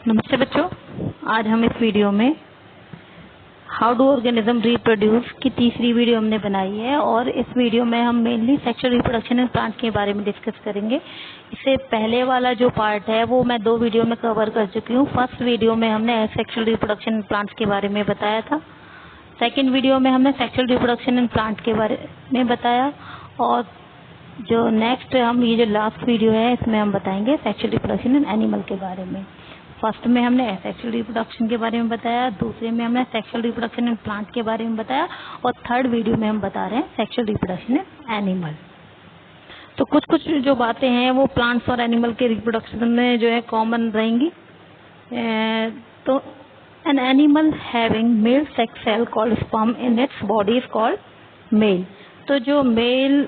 नमस्ते बच्चों, आज हम इस वीडियो में हाउ डू ऑर्गेनिज्म रिप्रोड्यूस की तीसरी वीडियो हमने बनाई है और इस वीडियो में हम mainly sexual reproduction in plant के बारे में डिस्कस करेंगे। इससे पहले वाला जो पार्ट है वो मैं 2 वीडियो में कवर कर चुकी हूँ। फर्स्ट वीडियो में हमने सेक्सुअल रिप्रोडक्शन इन प्लांट्स के बारे में बताया था, सेकेंड वीडियो में हमने सेक्सुअल रिप्रोडक्शन इन प्लांट के बारे में बताया और जो नेक्स्ट हम ये जो लास्ट वीडियो है इसमें हम बताएंगे सेक्सुअल रिप्रोडक्शन इन एनिमल के बारे में। फर्स्ट में हमने सेक्सुअल रिप्रोडक्शन के बारे में बताया, दूसरे में हमने सेक्सुअल रिप्रोडक्शन इन प्लांट के बारे में बताया और थर्ड वीडियो में हम बता रहे हैं सेक्सुअल रिप्रोडक्शन इन एनिमल। तो कुछ कुछ जो बातें हैं वो प्लांट्स और एनिमल के रिप्रोडक्शन में जो है कॉमन रहेंगी। तो an animal having male sex cell called sperm in its body is called male. तो जो मेल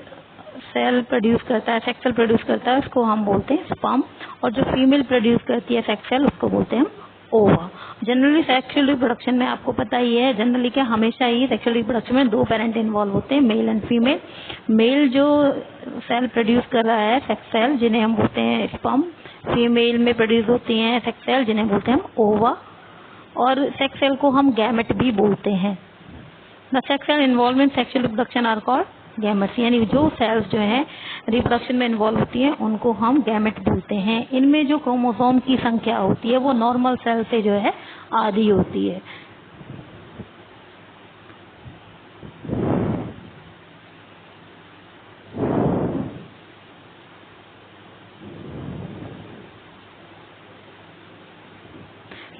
सेल प्रोड्यूस करता है, सेक्स सेल प्रोड्यूस करता है, उसको हम बोलते हैं स्पर्म, और जो फीमेल प्रोड्यूस करती है सेक्स सेल उसको बोलते हैं हम ओवा। जनरली सेक्सुअल रिप्रोडक्शन में आपको पता ही है, जनरली क्या हमेशा ही सेक्सुअल रिप्रोडक्शन में 2 पेरेंट इन्वॉल्व होते हैं, मेल एंड फीमेल। मेल जो सेल प्रोड्यूस कर रहा है सेक्स सेल जिन्हें हम बोलते हैं स्पर्म, फीमेल में प्रोड्यूस होती हैं सेक्स सेल जिन्हें बोलते हैं हम ओवा, और सेक्स सेल को हम गैमेट भी बोलते हैं। The sex cell involve in sexual reproduction are called gametes, यानी जो सेल्स जो हैं रिप्रोडक्शन में इन्वॉल्व होती हैं उनको हम गैमेट बोलते हैं। इनमें जो क्रोमोसोम की संख्या होती है वो नॉर्मल सेल से जो है आधी होती है।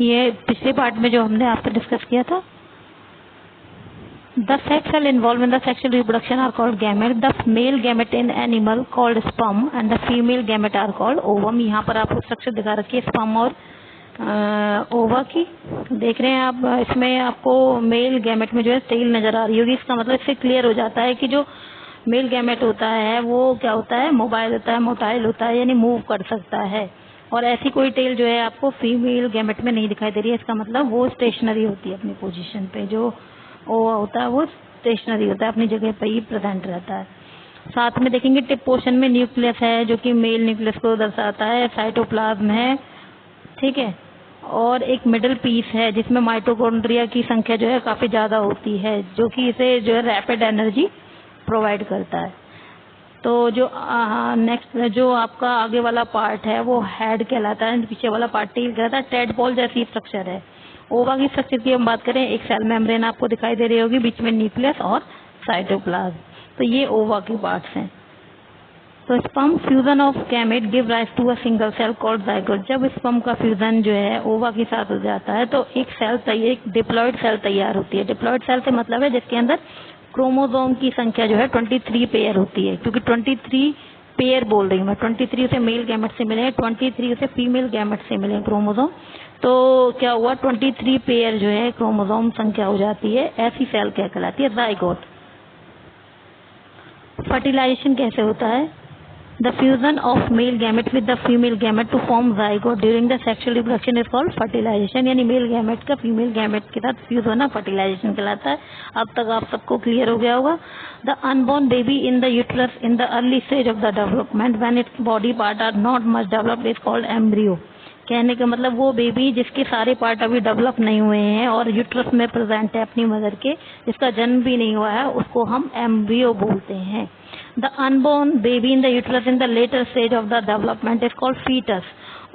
ये पिछले पार्ट में जो हमने आपसे डिस्कस किया था, the sex cell involved in the sexual reproduction are called gamete. The male gamete in animal called sperm and the female gamete are called ovum. यहाँ पर आपको स्ट्रक्चर दिखा रखी है स्पर्म और ओवा की, देख रहे हैं आप। इसमें आपको मेल गैमेट में जो है टेल नजर आ रही होगी। इसका मतलब इससे क्लियर हो जाता है कि जो मेल गैमेट होता है वो क्या होता है, मोबाइल होता है, मोटाइल होता है, यानी मूव कर सकता है। और ऐसी कोई टेल जो है आपको फीमेल गैमेट में नहीं दिखाई दे रही है। इसका मतलब वो स्टेशनरी होती है अपनी पोजीशन पे। जो ओवा होता है वो स्टेशनरी होता है, अपनी जगह पर ही प्रेजेंट रहता है। साथ में देखेंगे टिप पोर्शन में न्यूक्लियस है जो कि मेल न्यूक्लियस को दर्शाता है, साइटोप्लाज्म है, ठीक है, और एक मिडिल पीस है जिसमें माइटोकॉन्ड्रिया की संख्या जो है काफी ज्यादा होती है, जो कि इसे जो है रैपिड एनर्जी प्रोवाइड करता है। तो जो नेक्स्ट जो आपका आगे वाला पार्ट है वो हेड कहलाता है, पीछे वाला पार्ट टेल कहलाता है। टेडपोल जैसी स्ट्रक्चर है। ओवा की स्ट्रक्चर की हम बात करें, एक सेल मेम्ब्रेन आपको दिखाई दे रही होगी, बीच में न्यूक्लियस और साइटोप्लाज्म। तो ये ओवा के पार्ट्स हैं। तो sperm fusion of gamete give rise to a single cell called zygote. जब स्पर्म का फ्यूजन जो है ओवा के साथ हो जाता है तो एक सेल एक डिप्लॉयड सेल तैयार होती है। डिप्लॉयड सेल से मतलब है जिसके अंदर क्रोमोसोम की संख्या जो है 23 पेयर होती है, क्योंकि 23 पेयर बोल रही हूँ मैं, 23 उसे मेल गैमेट से मिले, 23 उसे फीमेल गैमेट से मिले क्रोमोसोम। तो क्या हुआ, 23 पेयर जो है क्रोमोसोम संख्या हो जाती है, ऐसी सेल क्या कहलाती है, जाइगोट। फर्टिलाइजेशन कैसे होता है, the fusion of male gamete with the female gamete to form zygote during the sexual reproduction is called fertilization. यानी मेल गैमेट का फीमेल गैमेट के साथ फ्यूज होना फर्टिलाइजेशन कहलाता है। अब तक आप सबको क्लियर हो गया होगा। The unborn baby in the uterus in the early stage of the development when its body part are not much developed is called embryo. कहने का मतलब वो बेबी जिसके सारे पार्ट अभी डेवलप नहीं हुए हैं और यूट्रस में प्रेजेंट है अपनी मदर के, जिसका जन्म भी नहीं हुआ है, उसको हम एम्ब्रियो बोलते हैं। The unborn baby in the uterus in the later stage of the development is called foetus.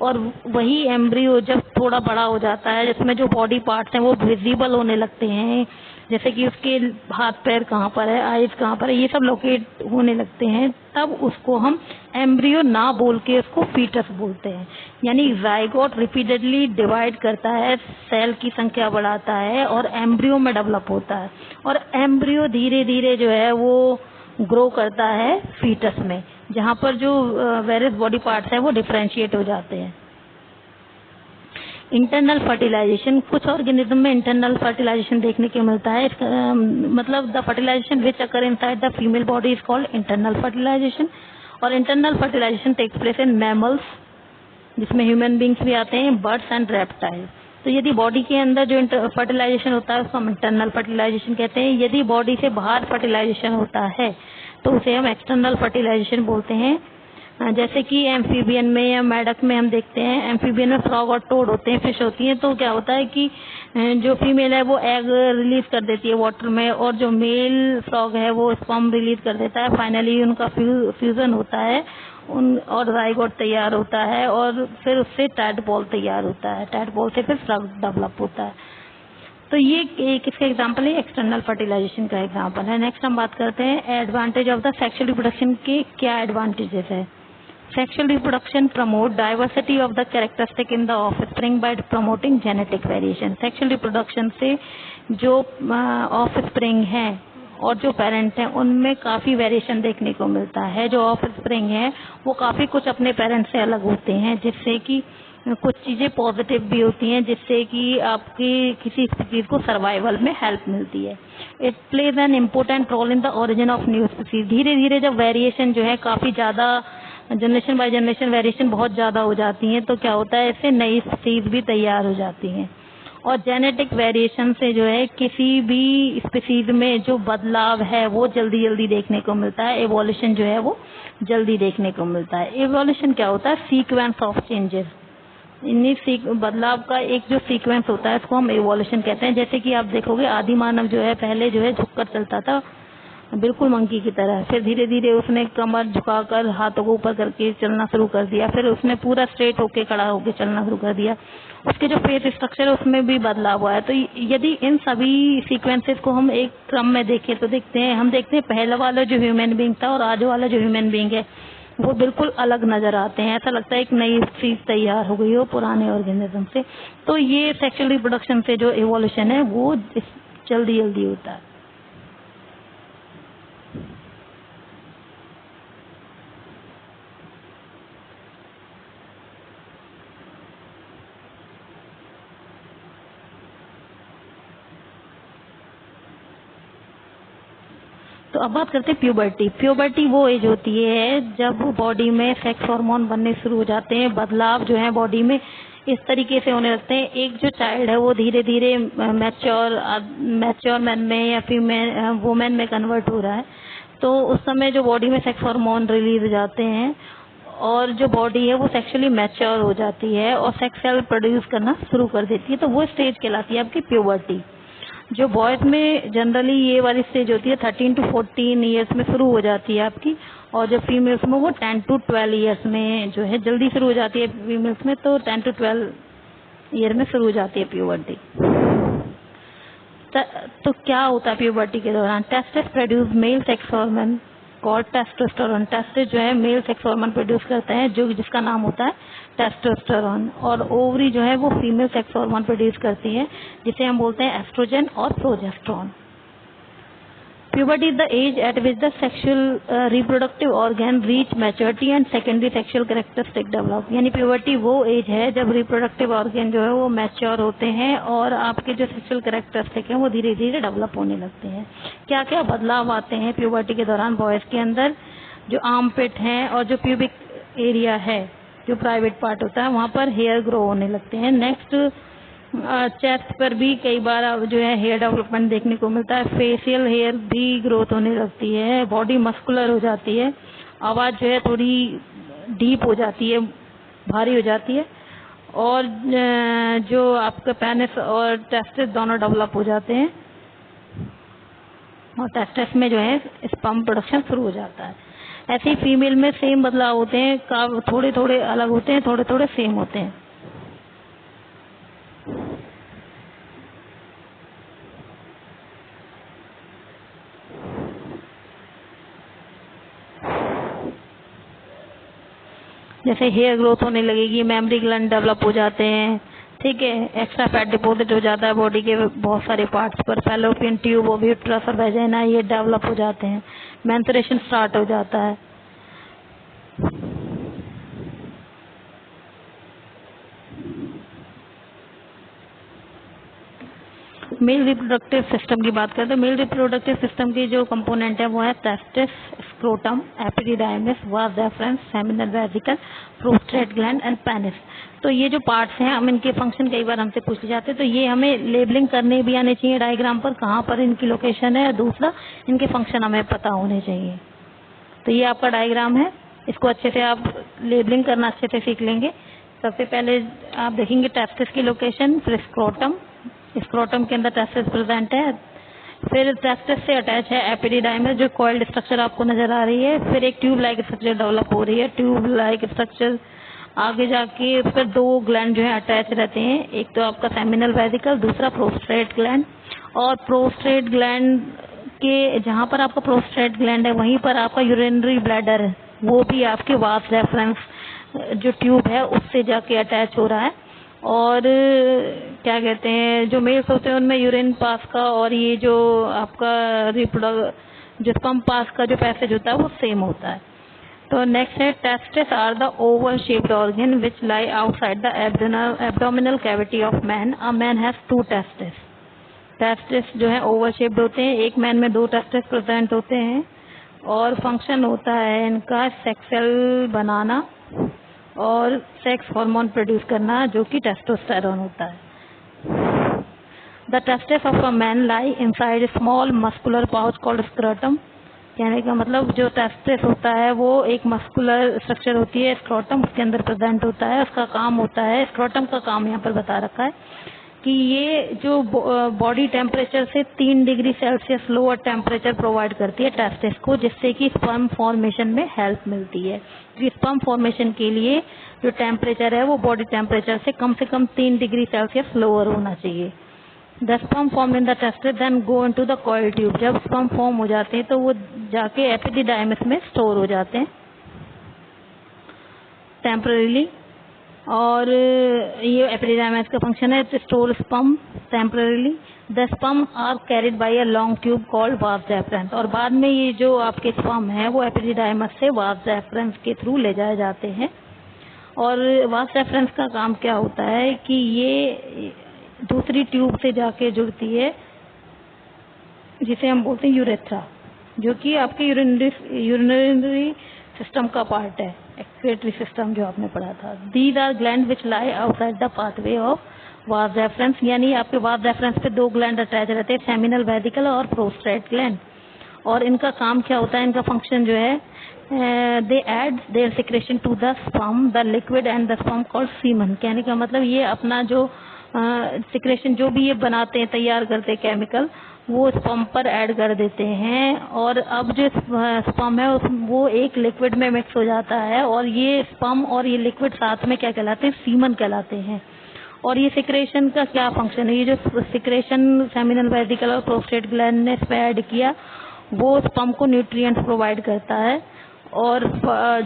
और वही एम्ब्रियो जब थोड़ा बड़ा हो जाता है, जिसमें जो बॉडी पार्ट्स हैं वो विजिबल होने लगते हैं, जैसे कि उसके हाथ पैर कहाँ पर है, आईज कहाँ पर है, ये सब लोकेट होने लगते हैं, तब उसको हम एम्ब्रियो ना बोल के उसको फीटस बोलते हैं। यानी जाइगोट रिपीटेडली डिवाइड करता है, सेल की संख्या बढ़ाता है और एम्ब्रियो में डेवलप होता है, और एम्ब्रियो धीरे धीरे जो है वो ग्रो करता है फीटस में, जहाँ पर जो वेरियस बॉडी पार्ट्स हैं वो डिफरेंशिएट हो जाते हैं। इंटरनल फर्टिलाइजेशन, कुछ ऑर्गेनिज्म में इंटरनल फर्टिलाइजेशन देखने को मिलता है। मतलब the fertilisation which occur inside the female body is called internal fertilisation. और internal fertilisation takes place in mammals, जिसमें ह्यूमन बींग्स भी आते हैं, बर्ड्स एंड रेप्टाइल। तो यदि बॉडी के अंदर जो फर्टिलाइजेशन होता है उसको हम इंटरनल फर्टिलाइजेशन कहते हैं। यदि बॉडी से बाहर फर्टिलाइजेशन होता है तो उसे हम एक्सटर्नल फर्टिलाइजेशन बोलते हैं। जैसे कि एम्फीबियन में या मेढक में हम देखते हैं, एम्फीबियन में फ्रॉग और टोड होते हैं, फिश होती हैं। तो क्या होता है कि जो फीमेल है वो एग रिलीज कर देती है वाटर में, और जो मेल फ्रॉग है वो स्पर्म रिलीज कर देता है। फाइनली उनका फ्यूजन होता है और जाइगोट तैयार होता है, और फिर उससे टैडपोल तैयार होता है। टैडपोल से फिर फ्रॉग डेवलप होता है। तो ये एक इसका एग्जांपल है, एक्सटर्नल फर्टिलाइजेशन का एग्जांपल है। नेक्स्ट हम बात करते हैं advantage of the sexual reproduction के क्या एडवांटेजेस है। Sexual reproduction promote diversity of the characteristic in the offspring bye promoting genetic variation. Sexual reproduction से जो ऑफस्प्रिंग है और जो पेरेंट हैं उनमें काफी वेरिएशन देखने को मिलता है। जो ऑफस्प्रिंग है वो काफी कुछ अपने पेरेंट से अलग होते हैं, जिससे कि कुछ चीजें पॉजिटिव भी होती हैं, जिससे कि आपकी किसी स्पीसीज को सर्वाइवल में हेल्प मिलती है। It plays an important role in the origin of new species. धीरे धीरे जब वेरिएशन जो है काफी ज्यादा, जनरेशन बाय जनरेशन वेरिएशन बहुत ज्यादा हो जाती है, तो क्या होता है, इससे नई स्पीसीज भी तैयार हो जाती हैं। और जेनेटिक वेरिएशन से जो है किसी भी स्पीसीज में जो बदलाव है वो जल्दी जल्दी देखने को मिलता है। एवोल्यूशन जो है वो जल्दी देखने को मिलता है। एवोल्यूशन क्या होता है, सीक्वेंस ऑफ चेंजेस। इन्हीं बदलाव का एक जो सीक्वेंस होता है इसको हम एवोल्यूशन कहते हैं। जैसे कि आप देखोगे आदि मानव जो है पहले जो है झुककर चलता था, बिल्कुल मंकी की तरह। फिर धीरे धीरे उसने कमर झुकाकर हाथों को ऊपर करके चलना शुरू कर दिया। फिर उसने पूरा स्ट्रेट होके खड़ा होके चलना शुरू कर दिया। उसके जो फेस स्ट्रक्चर है उसमें भी बदलाव हुआ है। तो यदि इन सभी सीक्वेंसेस को हम एक क्रम में देखें तो हम देखते हैं पहले वाला जो ह्यूमन बीइंग था और आज वाला जो ह्यूमन बीइंग है वो बिल्कुल अलग नजर आते हैं। ऐसा लगता है एक नई चीज तैयार हो गई हो पुराने ऑर्गेनिज्म से। तो ये सेक्सुअल रिप्रोडक्शन से जो इवोल्यूशन है वो जल्दी जल्दी होता है। तो अब बात करते हैं प्यूबर्टी। प्यूबर्टी वो एज होती है जब बॉडी में सेक्स हार्मोन बनने शुरू हो जाते हैं। बदलाव जो है बॉडी में इस तरीके से होने लगते हैं। एक जो चाइल्ड है वो धीरे धीरे मैच्योर मैन में या फीमेल वुमेन में कन्वर्ट हो रहा है। तो उस समय जो बॉडी में सेक्स हार्मोन रिलीज हो जाते हैं और जो बॉडी है वो सेक्सुअली मैच्योर हो जाती है और सेक्स सेल प्रोड्यूस करना शुरू कर देती है। तो वो स्टेज कहलाती है आपकी प्यूबर्टी। जो बॉयज में जनरली ये वाली स्टेज होती है 13 to 14 ईयर्स में शुरू हो जाती है आपकी, और जब फीमेल्स में वो 10 to 12 ईयर्स में जो है जल्दी शुरू हो जाती है फीमेल्स में। तो 10 to 12 ईयर में शुरू हो जाती है प्यूबर्टी। तो क्या होता है प्यूबर्टी के दौरान, testis produce male sex hormone called testosterone. Testis जो है मेल सेक्स हार्मोन प्रोड्यूस करते हैं जो जिसका नाम होता है टेस्टोस्टेरोन, और ओवरी जो है वो फीमेल सेक्स हार्मोन प्रोड्यूस करती है जिसे हम बोलते हैं एस्ट्रोजन और progesterone. Puberty is the age at which the sexual reproductive organ reach maturity and secondary sexual characteristic develop। यानी प्यूबर्टी वो एज है जब रिप्रोडक्टिव ऑर्गन जो है वो मैच्योर होते हैं और आपके जो सेक्सुअल कैरेक्टरिस्टिक हैं वो धीरे धीरे डेवलप होने लगते हैं। क्या क्या बदलाव आते हैं प्यूबर्टी के दौरान बॉयज के अंदर, जो आर्मपिट है और जो प्यूबिक एरिया है जो प्राइवेट पार्ट होता है वहाँ पर हेयर ग्रो होने लगते हैं। नेक्स्ट चेस्ट पर भी कई बार जो है हेयर डेवलपमेंट देखने को मिलता है। फेशियल हेयर भी ग्रोथ होने लगती है। बॉडी मस्कुलर हो जाती है। आवाज जो है थोड़ी डीप हो जाती है, भारी हो जाती है। और जो आपका पेनिस और टेस्टिस दोनों डेवलप हो जाते हैं और टेस्टिस में जो है स्पर्म प्रोडक्शन शुरू हो जाता है। ऐसे ही फीमेल में सेम बदलाव होते हैं, थोड़े थोड़े अलग होते हैं, थोड़े थोड़े सेम होते हैं। जैसे हेयर ग्रोथ होने लगेगी, मेमोरी ग्लैंड डेवलप हो जाते हैं, ठीक है, एक्स्ट्रा फैट डिपॉजिट हो जाता है बॉडी के बहुत सारे पार्ट्स पर, फैलोपियन ट्यूब और यूट्रस और वेजाइना ये डेवलप हो जाते हैं, मेंस्ट्रुएशन स्टार्ट हो जाता है। मेल रिप्रोडक्टिव सिस्टम की बात करें तो मेल रिप्रोडक्टिव सिस्टम की जो कंपोनेंट है वो है testis, scrotum, epididymis, vas deferens, seminal vesicle, prostate gland and penis. तो ये जो पार्ट्स हैं हम इनके फंक्शन कई बार हमसे पूछे जाते हैं, तो ये हमें लेबलिंग करने भी आने चाहिए डायग्राम पर, कहाँ पर इनकी लोकेशन है, दूसरा इनके फंक्शन हमें पता होने चाहिए। तो ये आपका डायग्राम है इसको अच्छे से आप लेबलिंग करना अच्छे से सीख लेंगे। सबसे पहले आप देखेंगे टेस्टिस की लोकेशन, फिर स्क्रोटम, स्क्रोटम के अंदर टेस्टिस प्रेजेंट है, फिर टेस्टिस से अटैच है एपिडिडाइमस जो कॉइल्ड स्ट्रक्चर आपको नजर आ रही है, फिर एक ट्यूब लाइक स्ट्रक्चर डेवलप हो रही है, ट्यूब लाइक स्ट्रक्चर आगे जाके फिर दो ग्लैंड जो है अटैच रहते हैं, एक तो आपका सेमिनल वेसिकल, दूसरा प्रोस्टेट ग्लैंड। और प्रोस्टेट ग्लैंड के जहाँ पर आपका प्रोस्टेट ग्लैंड है वहीं पर आपका यूरिनरी ब्लैडर है, वो भी आपके वास रेफरेंस जो ट्यूब है उससे जाके अटैच हो रहा है। और क्या कहते हैं जो मेल्स होते हैं उनमें यूरिन पास का और ये जो आपका जो स्पर्म पास का जो पैसेज होता है वो सेम होता है। तो नेक्स्ट है testis are the oval shaped organ which lie outside the abdominal cavity of man. A man has 2 testis. Testis जो है ओवल शेप्ड होते हैं, एक मैन में 2 टेस्टिस प्रेजेंट होते हैं और फंक्शन होता है इनका सेक्सुअल बनाना और सेक्स हार्मोन प्रोड्यूस करना जो कि टेस्टोस्टेरोन होता है। The testis of a man lie inside small muscular pouch called scrotum. कहने का मतलब जो टेस्टिस होता है वो एक मस्कुलर स्ट्रक्चर होती है स्क्रोटम, उसके अंदर प्रेजेंट होता है। उसका काम होता है, स्क्रोटम का काम यहाँ पर बता रखा है कि ये जो बॉडी टेम्परेचर से 3 degree Celsius lower temperature provide करती है टेस्टिस को, जिससे कि स्पर्म फॉर्मेशन में हेल्प मिलती है। स्पर्म फॉर्मेशन के लिए जो टेम्परेचर है वो बॉडी टेम्परेचर से कम 3 डिग्री सेल्सियस लोअर होना चाहिए। The sperm form in the testis then go into the coil tube. जब स्पर्म फॉर्म हो जाते हैं तो वो जाके एपिडिडाइमस में स्टोर हो जाते हैं टेम्पररीली। और ये एपिडिडाइमस का फंक्शन है store sperm temporarily. The sperm are carried by a long tube called vas deferens. और बाद में ये जो आपके स्पर्म है वो एपिडिडाइमस से वास डेफरेंस के थ्रू ले जाए जाते हैं। और वास डेफरेंस का काम क्या होता है कि ये दूसरी ट्यूब से जाके जुड़ती है जिसे हम बोलते हैं यूरेथ्रा, जो कि आपके यूरिनरी सिस्टम का पार्ट है, एक्सक्रीटरी सिस्टम जो आपने पढ़ा था। These are gland which lie outside the pathway of vas deferens. यानी आपके वास डेफरेंस पे 2 ग्लैंड अटैच रहते हैं, सेमिनल वेसिकल और प्रोस्टेट ग्लैंड। और इनका काम क्या होता है, इनका फंक्शन जो है they add their secretion to the sperm the liquid and the sperm called semen. कहने का मतलब ये अपना जो सिक्रेशन जो भी ये बनाते हैं, तैयार करते हैं केमिकल, वो स्पर्म पर ऐड कर देते हैं। और अब जो स्पर्म है वो एक लिक्विड में मिक्स हो जाता है और ये स्पर्म और ये लिक्विड साथ में क्या कहलाते हैं, सीमन कहलाते हैं। और ये सिक्रेशन का क्या फंक्शन है, ये जो सिक्रेशन सेमिनल वेसिकल और प्रोस्टेट ग्लैंड ने इसमें ऐड किया वो स्पर्म को न्यूट्रिएंट्स प्रोवाइड करता है और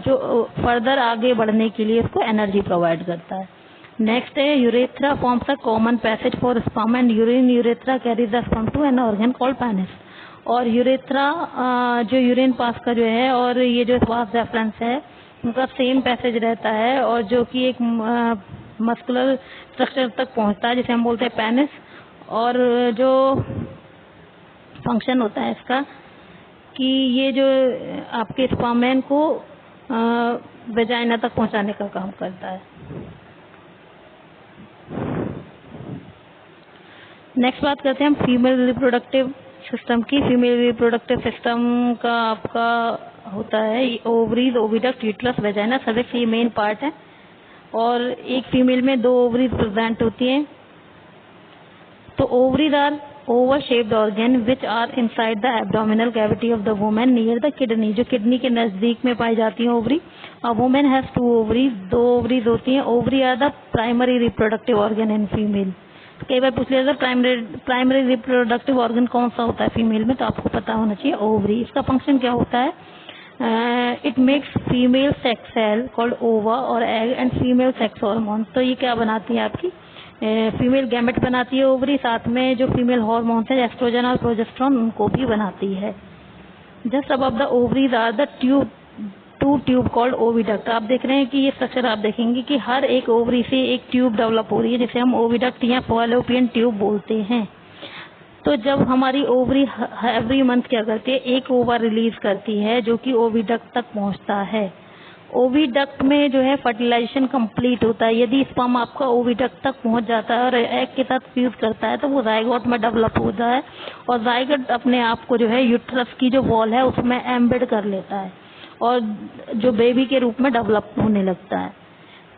जो फर्दर आगे बढ़ने के लिए इसको एनर्जी प्रोवाइड करता है। नेक्स्ट है urethra forms a common passage for sperm and urine. Urethra carries the sperm to an organ called penis. और यूरेथ्रा जो यूरिन पास का जो है और ये जो वास डेफरेंस है उनका सेम पैसेज रहता है और जो कि एक मस्कुलर स्ट्रक्चर तक पहुंचता है जिसे हम बोलते हैं पेनिस। और जो फंक्शन होता है इसका कि ये जो आपके स्पर्म को वेजाइना तक पहुंचाने का काम करता है। नेक्स्ट बात करते हैं हम फीमेल रिप्रोडक्टिव सिस्टम की। फीमेल रिप्रोडक्टिव सिस्टम का आपका होता है ovaries, oviduct, uterus, vagina, cervix, ये मेन पार्ट है। और एक फीमेल में 2 ओवरीज प्रेजेंट होती हैं। तो ovaries are oval shaped organ which are inside the abdominal cavity of the women near the kidney, जो किडनी के नजदीक में पाई जाती है ovary. A women has 2 ovaries, 2 ovaries होती हैं। Ovary are the primary reproductive organ in female. कई बार पूछ लिया जाता है प्राइमरी रिप्रोडक्टिव ऑर्गन कौन सा होता है फीमेल में, तो आपको पता होना चाहिए ओवरी। इसका फंक्शन क्या होता है, it makes female sex cell called ova और egg and female sex hormone. तो ये क्या बनाती है आपकी फीमेल गैमेट बनाती है ओवरी, साथ में जो फीमेल हार्मोन्स है एस्ट्रोजन और प्रोजेस्टेरोन उनको भी बनाती है। Just above the ovaries are the two tube called oviduct. आप देख रहे हैं कि ये स्ट्रक्चर आप देखेंगे कि हर एक ओवरी से एक ट्यूब डेवलप हो रही है जिसे हम ओविडक्ट या फॉलोपियन ट्यूब बोलते हैं। तो जब हमारी ओवरी एवरी मंथ क्या करती है, एक ओवा रिलीज करती है जो कि ओविडक्ट तक पहुंचता है। ओविडक्ट में जो है फर्टिलाइजेशन कंप्लीट होता है। यदि स्पर्म आपका ओविडक्ट तक पहुंच जाता है और एग के साथ फ्यूज करता है तो वो जाइगोट में डेवलप होता है और जाइगोट अपने आप को जो है यूट्रस की जो वॉल है उसमें एम्बेड कर लेता है और जो बेबी के रूप में डेवलप होने लगता है।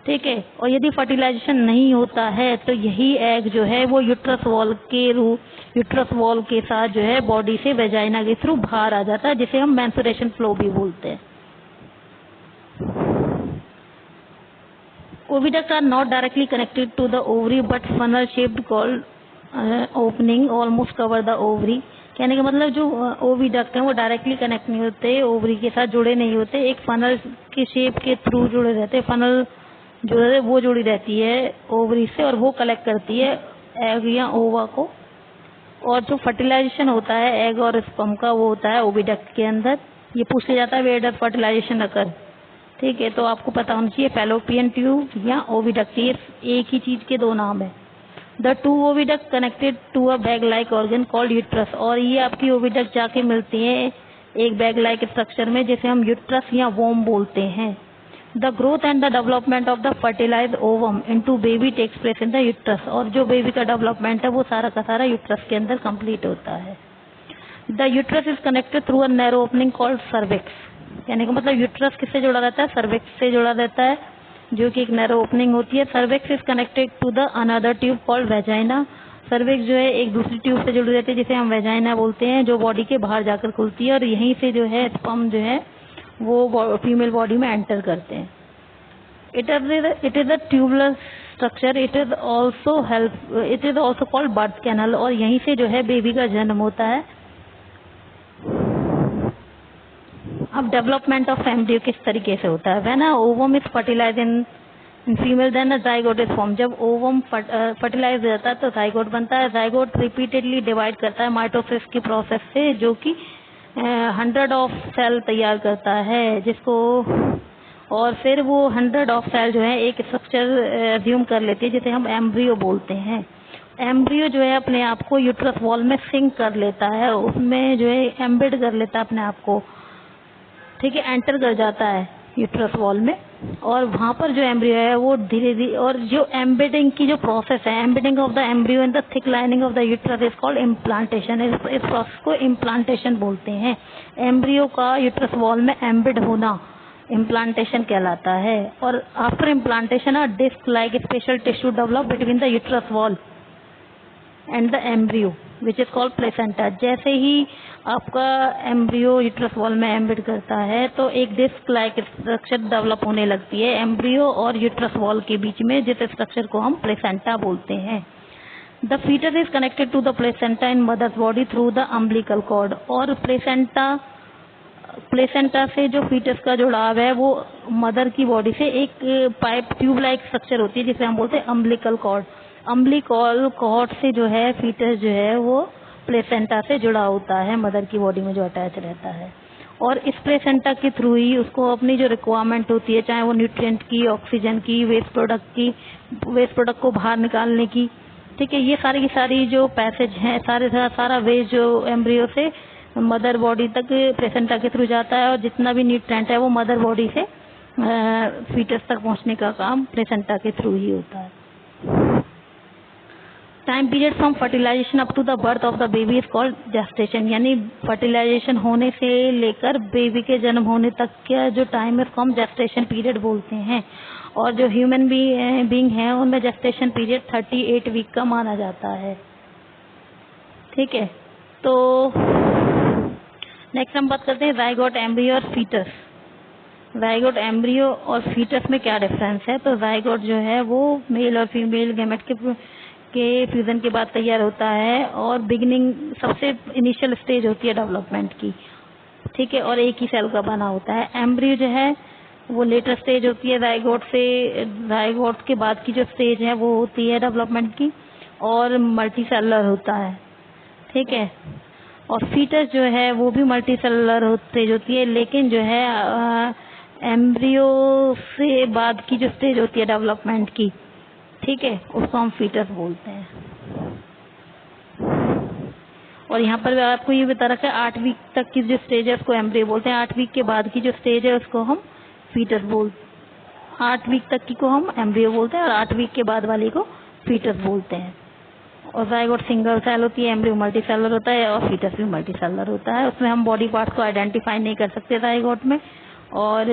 ठीक है, और यदि फर्टिलाइजेशन नहीं होता है तो यही एग जो है वो यूट्रस वॉल के साथ जो है बॉडी से वेजाइना के थ्रू बाहर आ जाता है, जिसे हम मेंस्ट्रुएशन फ्लो भी बोलते हैं। Oviduct are not directly connected to the ovary but funnel shaped called opening almost cover the ovary. कहने का मतलब जो ओविडक्ट है वो डायरेक्टली कनेक्ट नहीं होते, ओवरी के साथ जुड़े नहीं होते, एक फनल के शेप के थ्रू जुड़े रहते। फनल जो है वो जुड़ी रहती है ओवरी से और वो कलेक्ट करती है एग या ओवा को। और जो फर्टिलाइजेशन होता है एग और स्पर्म का वो होता है ओविडक्ट के अंदर। ये पूछ लिया जाता है वेयर डज फर्टिलाइजेशन अकर। ठीक है, तो आपको पता होना चाहिए फैलोपियन ट्यूब या ओविडक्ट, ये एक ही चीज के दो नाम है। The two oviduct connected to a bag like organ called uterus. और ये आपकी ओविडक्ट जाके मिलती है एक बैग लाइक स्ट्रक्चर में, जिसे हम यूट्रस या वोम बोलते हैं। The growth and the development of the fertilized ovum into baby takes place in the uterus. और जो बेबी का डेवलपमेंट है वो सारा का सारा यूट्रस के अंदर कंप्लीट होता है। The uterus is connected through a narrow opening called cervix. कहने का मतलब यूट्रस किससे जुड़ा रहता है, सर्विक्स से जुड़ा रहता है, जो कि एक नैरो ओपनिंग होती है। Cervix is connected to the another tube called vagina. Cervix जो है एक दूसरी ट्यूब से जुड़ी रहती है, जिसे हम वेजाइना बोलते हैं, जो बॉडी के बाहर जाकर खुलती है और यहीं से जो है स्पर्म जो है वो फीमेल बॉडी में एंटर करते हैं। It is a tubular structure. It is also called birth canal. और यहीं से जो है बेबी का जन्म होता है। अब डेवलपमेंट ऑफ एम्ब्रियो किस तरीके से होता है। When ovum is fertilize in female then zygote is form. जब ओवम फर्टिलाइज हो जाता है तो जाइगोट बनता है। जाइगोट रिपीटेडली डिवाइड करता है माइटोसिस की प्रोसेस से, जो कि 100 ऑफ सेल तैयार करता है, जिसको और फिर वो 100 ऑफ सेल जो है एक स्ट्रक्चर एज्यूम कर लेती है, जिसे हम एम्ब्रियो बोलते हैं। एम्ब्रियो जो है अपने आप को यूट्रस वॉल में सिंक कर लेता है, उसमें जो है एम्बेड कर लेता है अपने आप को। ठीक है, एंटर कर जाता है यूट्रस वॉल में और वहां पर जो एम्ब्रियो है वो धीरे धीरे, और जो एम्बेडिंग की जो प्रोसेस है, embedding of the embryo in the thick lining of the uterus is called implantation. इस प्रोसेस को इम्प्लांटेशन बोलते हैं। एम्ब्रियो का यूट्रस वॉल में एम्बेड होना इम्प्लांटेशन कहलाता है। और after implantation a disc like special tissue develop between the uterus wall and the embryo which is called placenta. जैसे ही आपका एम्ब्रियो यूट्रस वॉल में एम्बेड करता है तो एक डिस्क लाइक स्ट्रक्चर डेवलप होने लगती है एम्ब्रियो और यूट्रस वॉल के बीच में, जिस स्ट्रक्चर को हम प्लेसेंटा बोलते हैं। The foetus is connected to the placenta in mother's body through the umbilical cord. और प्लेसेंटा से जो फीटस का जुड़ाव है वो मदर की बॉडी से एक पाइप ट्यूब लाइक स्ट्रक्चर होती है, जिसे हम बोलते हैं अम्बिलिकल कॉर्ड। अम्बिलिकल कॉर्ड से जो है फीटस जो है वो प्लेसेंटा से जुड़ा होता है, मदर की बॉडी में जो अटैच रहता है। और इस प्लेसेंटा के थ्रू ही उसको अपनी जो रिक्वायरमेंट होती है, चाहे वो न्यूट्रिएंट की, ऑक्सीजन की, वेस्ट प्रोडक्ट को बाहर निकालने की, ठीक है, ये सारी की सारी जो पैसेज हैं, सारा वेस्ट जो एम्ब्रियो से मदर बॉडी तक प्लेसेंटा के थ्रू जाता है, और जितना भी न्यूट्रिएंट है वो मदर बॉडी से फीटस तक पहुंचने का काम प्लेसेंटा के थ्रू ही होता है। Time period from fertilization up to the birth of the baby is called gestation. यानी फर्टिलाइजेशन होने से लेकर बेबी के जन्म होने तक का जो टाइम है उसको हम जेस्टेशन पीरियड बोलते हैं। और जो ह्यूमन बीइंग है उनमें जेस्टेशन पीरियड 38 वीक का माना जाता है। ठीक है, तो नेक्स्ट हम बात करते हैं जाइगोट, एम्ब्रियो और फीटस। जाइगोट, एम्ब्रियो और फीटस में क्या डिफरेंस है। तो जाइगोट जो है वो मेल और फीमेल गैमेट के फ्यूजन के बाद तैयार होता है, और बिगिनिंग सबसे इनिशियल स्टेज होती है डेवलपमेंट की। ठीक है, और एक ही सेल का बना होता है। एम्ब्रियो जो है वो लेटर स्टेज होती है जाइगोट के बाद की जो स्टेज है वो होती है डेवलपमेंट की, और मल्टी सेलुलर होता है। ठीक है, और फीटस जो है वो भी मल्टी सेलुलर स्टेज होती है, लेकिन जो है एम्ब्रियो से बाद की जो स्टेज होती है डेवलपमेंट की, ठीक है, उसको हम फीटस बोलते हैं। और यहाँ पर आपको ये बता रखा है 8 वीक तक की जो स्टेज है उसको एम्ब्रियो बोलते हैं, 8 वीक के बाद की जो स्टेज है उसको हम फीटस बोलते हैं। 8 वीक तक की को हम एम्ब्रियो बोलते हैं और 8 वीक के बाद वाली को फीटस बोलते हैं। और जाइगोट सिंगल सेल होती है, एम्ब्रियो मल्टी सेलुलर होता है, और फीटस भी मल्टी सेलुलर होता है। उसमें हम बॉडी पार्ट्स को आइडेंटिफाई नहीं कर सकते जाइगोट में, और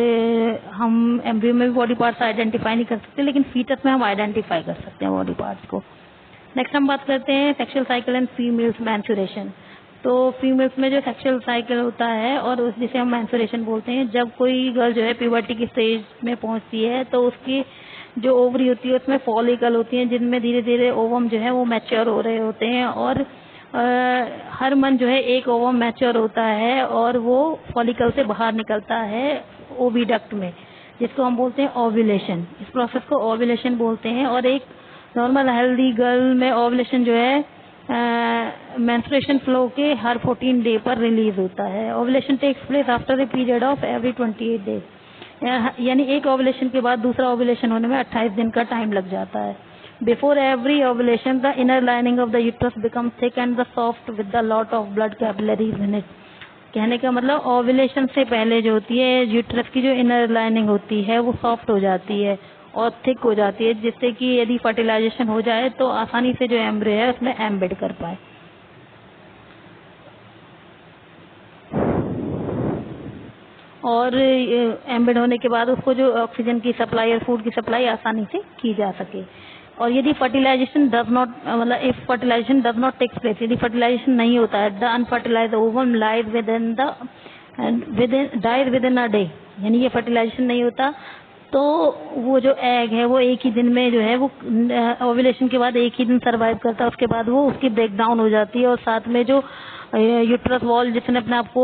हम एम्ब्रियो में भी बॉडी पार्ट्स आइडेंटिफाई नहीं कर सकते, लेकिन फीटस में हम आइडेंटिफाई कर सकते हैं बॉडी पार्ट्स को। नेक्स्ट हम बात करते हैं sexual cycle and females mensuration. तो फीमेल्स में जो सेक्सुअल साइकिल होता है और जिसे हम मैंसुरेशन बोलते हैं, जब कोई गर्ल जो है प्यूबर्टी की स्टेज में पहुंचती है तो उसकी जो ओवरी होती है उसमें फॉलिकल होती हैं, जिनमें धीरे धीरे ओवम जो है वो मैच्योर हो रहे होते हैं, और हर मंथ जो है एक ओवम मैच्योर होता है और वो फॉलिकल से बाहर निकलता है ओविडक्ट में, जिसको हम बोलते हैं ओव्यूलेशन। इस प्रोसेस को ओव्यूलेशन बोलते हैं। और एक नॉर्मल हेल्दी गर्ल में ओव्यूलेशन जो है मेंस्ट्रुएशन फ्लो के हर 14 डे पर रिलीज होता है। Ovulation takes place after a period of every 28 days, यानी एक ओव्यूलेशन के बाद दूसरा ओव्यूलेशन होने में 28 दिन का टाइम लग जाता है। Before every ovulation the inner lining of the uterus become thick and the soft with the lot of blood capillaries in it. कहने का मतलब ओव्यूलेशन से पहले जो होती है यूट्रस की जो इनर लाइनिंग होती है वो सॉफ्ट हो जाती है और थिक हो जाती है, जिससे कि यदि फर्टिलाइजेशन हो जाए तो आसानी से जो एम्ब्रियो है उसमें एम्बेड कर पाए। और एम्बेड होने के बाद उसको जो ऑक्सीजन की सप्लाई और फूड की सप्लाई आसानी से की जा सके। और यदि फर्टिलाइजेशन डज नॉट मतलब if fertilization does not take place, यदि फर्टिलाइजेशन नहीं होता है, the unfertilized ovum lies dies within a day, यानी ये फर्टिलाइजेशन नहीं होता तो वो जो एग है वो एक ही दिन में जो है वो ओव्यूलेशन के बाद एक ही दिन सरवाइव करता है, उसके बाद वो उसकी ब्रेक डाउन हो जाती है। और साथ में जो यूट्रस वॉल जिसने अपने आप को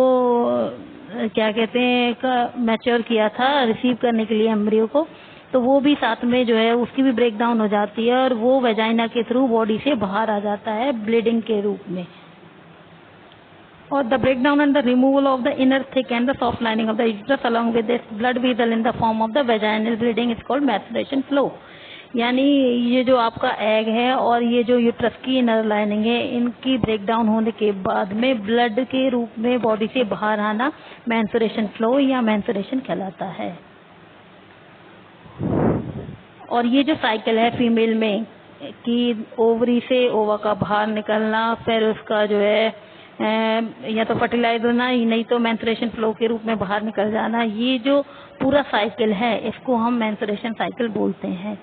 क्या कहते हैं मैच्योर किया था रिसीव करने के लिए एम्ब्रियो को, तो वो भी साथ में जो है उसकी भी ब्रेक डाउन हो जाती है और वो वेजाइना के थ्रू बॉडी से बाहर आ जाता है ब्लीडिंग के रूप में। और the breakdown and the removal of the inner thick and the soft lining of the uterus along with this blood vessel in the form of the vaginal bleeding is called maceration flow। यानी ये जो आपका egg है और ये जो uterus की inner lining है, इनकी ब्रेकडाउन होने के बाद में ब्लड के रूप में बॉडी से बाहर आना मैंसुरेशन फ्लो या मैंसुरेशन कहलाता है। और ये जो साइकिल है फीमेल में कि ओवरी से ओवा का बाहर निकलना, फिर उसका जो है या तो फर्टिलाइज होना ही नहीं तो मेंस्ट्रुएशन फ्लो के रूप में बाहर निकल जाना, ये जो पूरा साइकिल है इसको हम मेंस्ट्रुएशन साइकिल बोलते हैं।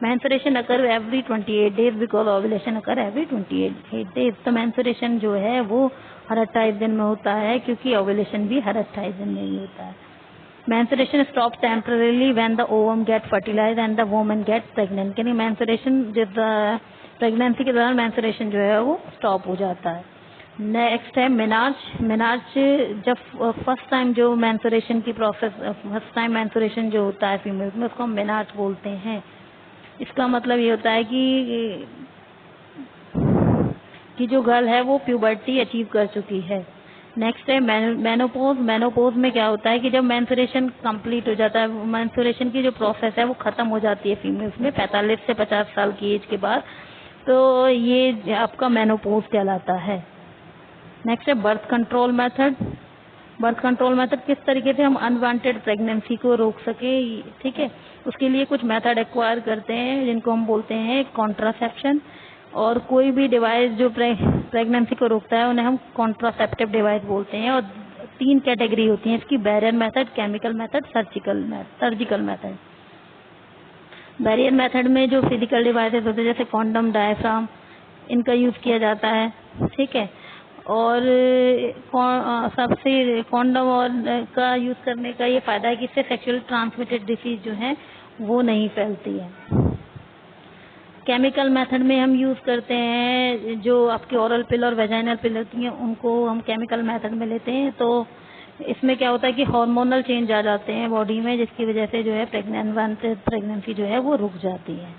Menstruation occur every 28 days because ovulation occur every 28 days. तो मेंस्ट्रुएशन जो है वो हर 28 दिन में होता है, क्योंकि ओव्यूलेशन भी हर 28 दिन में ही होता है। Menstruation stop temporarily when the ovum get fertilize and the woman get pregnant. यानी मेंस्ट्रुएशन जब प्रेगनेंसी के दौरान मेंस्ट्रुएशन जो है वो स्टॉप हो जाता है। नेक्स्ट है मेनार्ज। मेनार्ज जब फर्स्ट टाइम जो मेंस्ट्रुएशन की प्रोसेस, फर्स्ट टाइम मेंस्ट्रुएशन जो होता है फीमेल में, उसको हम मेनार्ज बोलते हैं। इसका मतलब ये होता है कि जो गर्ल है वो प्यूबर्टी अचीव कर चुकी है। नेक्स्ट है मेनोपोज। मेनोपोज में क्या होता है कि जब मेंस्ट्रुएशन कंप्लीट हो जाता है, मेंस्ट्रुएशन की जो प्रोसेस है वो खत्म हो जाती है फीमेल्स में 45 से 50 साल की एज के बाद, तो ये आपका मेनोपोज कहलाता है। नेक्स्ट है birth control method. Birth control method किस तरीके से हम अनवांटेड प्रेगनेंसी को रोक सके, ठीक है, उसके लिए कुछ मेथड एक्वायर करते हैं जिनको हम बोलते हैं कॉन्ट्रासेप्शन। और कोई भी डिवाइस जो प्रेगनेंसी को रोकता है उन्हें हम कॉन्ट्रासेप्टिव डिवाइस बोलते हैं। और 3 कैटेगरी होती हैं इसकी, barrier method, chemical method, surgical method. Barrier method में जो फिजिकल डिवाइसेस होते हैं जैसे कॉन्डम, डायफ्राम, इनका यूज किया जाता है, ठीक है। और सबसे कॉन्डम और का यूज करने का ये फायदा है कि इससे सेक्सुअल ट्रांसमिटेड डिसीज जो है वो नहीं फैलती है। केमिकल मेथड में हम यूज करते हैं जो आपके ओरल पिल और वेजाइनल पिल होती हैं, उनको हम केमिकल मेथड में लेते हैं। तो इसमें क्या होता है कि हार्मोनल चेंज आ जाते हैं बॉडी में, जिसकी वजह से जो है प्रेगनेंसी जो है वो रुक जाती है।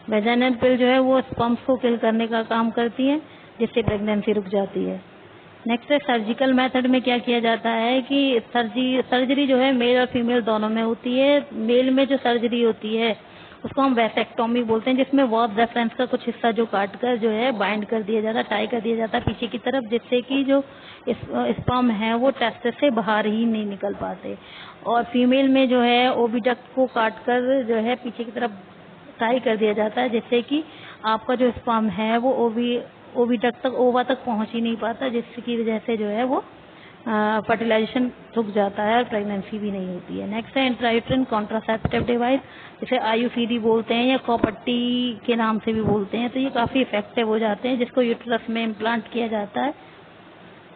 वेजाइनल पिल जो है वो स्पर्म्स को किल करने का काम करती है, जिससे प्रेगनेंसी रुक जाती है। नेक्स्ट है सर्जिकल मेथड में क्या किया जाता है कि सर्जरी जो है मेल और फीमेल दोनों में होती है। मेल में जो सर्जरी होती है उसको हम वैसेक्टोमी बोलते हैं, जिसमें वर्ब रेफरेंस का कुछ हिस्सा जो काट कर जो है बाइंड कर दिया जाता है, टाई कर दिया जाता है पीछे की तरफ, जिससे कि जो स्पर्म है वो टेस्टिस से बाहर ही नहीं निकल पाते। और फीमेल में जो है ओविडक्ट को काट कर जो है पीछे की तरफ टाई कर दिया जाता है, जिससे कि आपका जो स्पर्म है वो ओविडक्ट तक, ओवा तक पहुंच ही नहीं पाता, जिसकी वजह से जो है वो फर्टिलाइजेशन रुक जाता है और प्रेगनेंसी भी नहीं होती है। नेक्स्ट है इंट्रायूट्राइन कॉन्ट्रासेप्टिव डिवाइस, जिसे IUCD बोलते हैं या कॉपट्टी के नाम से भी बोलते हैं। तो ये काफ़ी इफेक्टिव हो जाते हैं, जिसको यूट्रस में इम्प्लांट किया जाता है,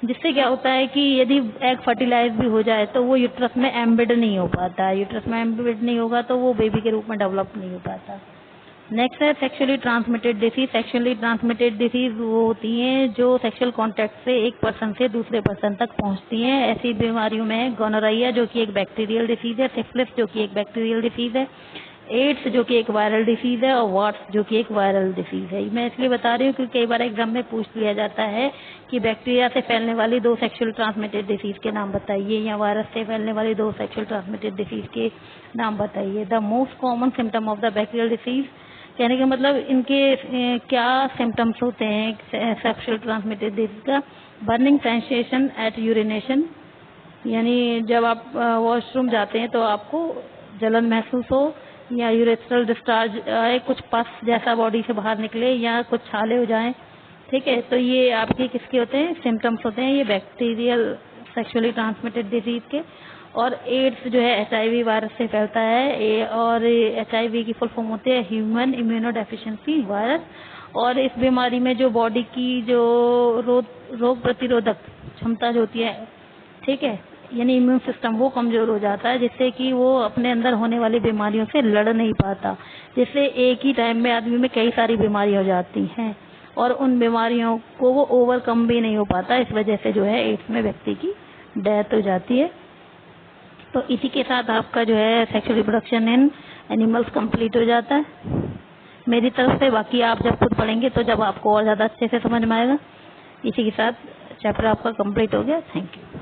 जिससे क्या होता है कि यदि एग फर्टिलाइज भी हो जाए तो वो यूट्रस में एम्बेड नहीं हो पाता है। यूट्रस में एम्बेड नहीं होगा तो वो बेबी के रूप में डेवलप नहीं हो पाता। नेक्स्ट है sexually transmitted disease. Sexually transmitted disease वो होती हैं जो सेक्सुअल कांटेक्ट से एक पर्सन से दूसरे पर्सन तक पहुंचती हैं। ऐसी बीमारियों में गोनोरिया जो कि एक बैक्टीरियल डिसीज है, सिफिलिस जो कि एक बैक्टीरियल डिसीज है, एड्स जो कि एक वायरल डिसीज है और वाट्स जो कि एक वायरल डिसीज है। मैं इसलिए बता रही हूँ क्योंकि कई बार एग्जाम में पूछ लिया जाता है कि बैक्टीरिया से फैलने वाली 2 सेक्सुअल ट्रांसमिटेड डिसीज के नाम बताइए या वायरस से फैलने वाली 2 सेक्सुअल ट्रांसमिटेड डिसीज के नाम बताइए। The most common symptom of the bacterial disease, कहने का मतलब इनके क्या सिम्टम्स होते हैं सेक्सुअल ट्रांसमिटेड डिसीज का। बर्निंग सेंसेशन एट यूरिनेशन, यानी जब आप वॉशरूम जाते हैं तो आपको जलन महसूस हो, या यूरेथ्रल डिस्चार्ज कुछ पस जैसा बॉडी से बाहर निकले, या कुछ छाले हो जाएं। ठीक है, तो ये आपके किसके होते हैं, सिम्टम्स होते हैं ये बैक्टीरियल सेक्सुअली ट्रांसमिटेड डिजीज के। और एड्स जो है HIV वायरस से फैलता है, और HIV की फुल फॉर्म होती है ह्यूमन इम्यूनो डेफिशिएंसी वायरस। और इस बीमारी में जो बॉडी की जो रोग प्रतिरोधक क्षमता जो होती है, ठीक है, यानी इम्यून सिस्टम वो कमजोर हो जाता है, जिससे कि वो अपने अंदर होने वाली बीमारियों से लड़ नहीं पाता, जिससे एक ही टाइम में आदमी में कई सारी बीमारियां हो जाती हैं और उन बीमारियों को वो ओवरकम भी नहीं हो पाता। इस वजह से जो है एड्स में व्यक्ति की डेथ हो जाती है। तो इसी के साथ आपका जो है sexual reproduction in animals complete हो जाता है मेरी तरफ से। बाकी आप जब खुद पढ़ेंगे तो जब आपको और ज़्यादा अच्छे से समझ में आएगा। इसी के साथ चैप्टर आपका कंप्लीट हो गया। Thank you.